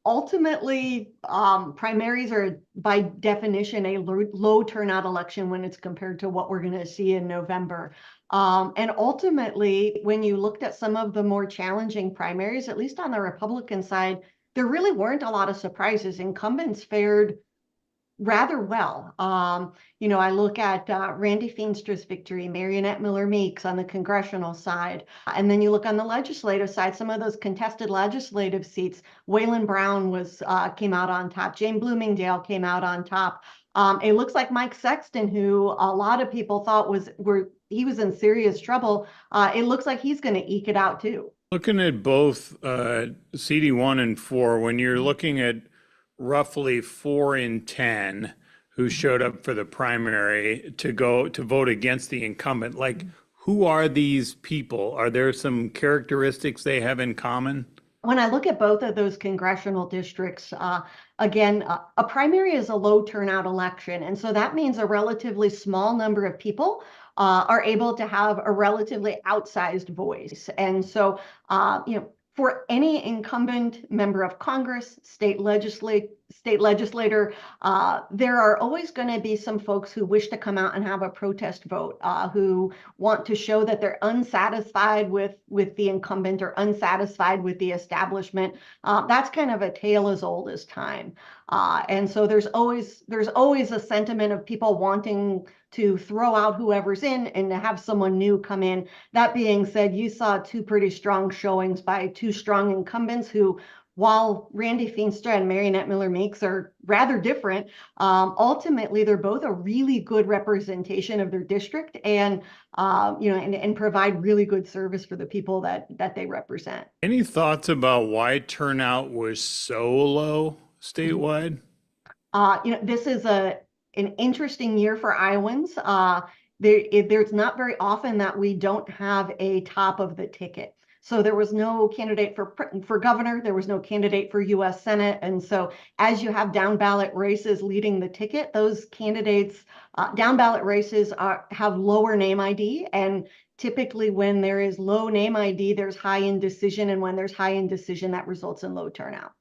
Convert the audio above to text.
Ultimately, primaries are by definition a low turnout election when it's compared to what we're going to see in November. And ultimately, when you looked at some of the more challenging primaries, at least on the Republican side, there really weren't a lot of surprises. Incumbents fared rather well. I look at Randy Feenstra's victory, Marionette Miller Meeks on the congressional side, and then you look on the legislative side, some of those contested legislative seats, Waylon Brown came out on top, Jane Bloomingdale came out on top. It looks like Mike Sexton, who a lot of people thought he was in serious trouble. It looks like he's going to eke it out too. Looking at both CD1 and 4, when you're looking at roughly 4 in 10 who showed up for the primary to vote against the incumbent, like, who are these people? Are there some characteristics they have in common? When I look at both of those congressional districts, again, a primary is a low turnout election. And so that means a relatively small number of people are able to have a relatively outsized voice. And so, for any incumbent member of Congress, state legislator, there are always going to be some folks who wish to come out and have a protest vote, who want to show that they're unsatisfied with the incumbent or unsatisfied with the establishment. That's kind of a tale as old as time. And so there's always a sentiment of people wanting to throw out whoever's in and to have someone new come in. That being said, you saw two pretty strong showings by two strong incumbents who, while Randy Feenstra and Marionette Miller Meeks are rather different, ultimately they're both a really good representation of their district and provide really good service for the people that they represent. Any thoughts about why turnout was so low statewide? This is an interesting year for Iowans. There's not very often that we don't have a top of the ticket. So there was no candidate for governor, there was no candidate for U.S. Senate. And so as you have down ballot races leading the ticket, those candidates, down ballot races have lower name ID. And typically when there is low name ID, there's high indecision. And when there's high indecision, that results in low turnout.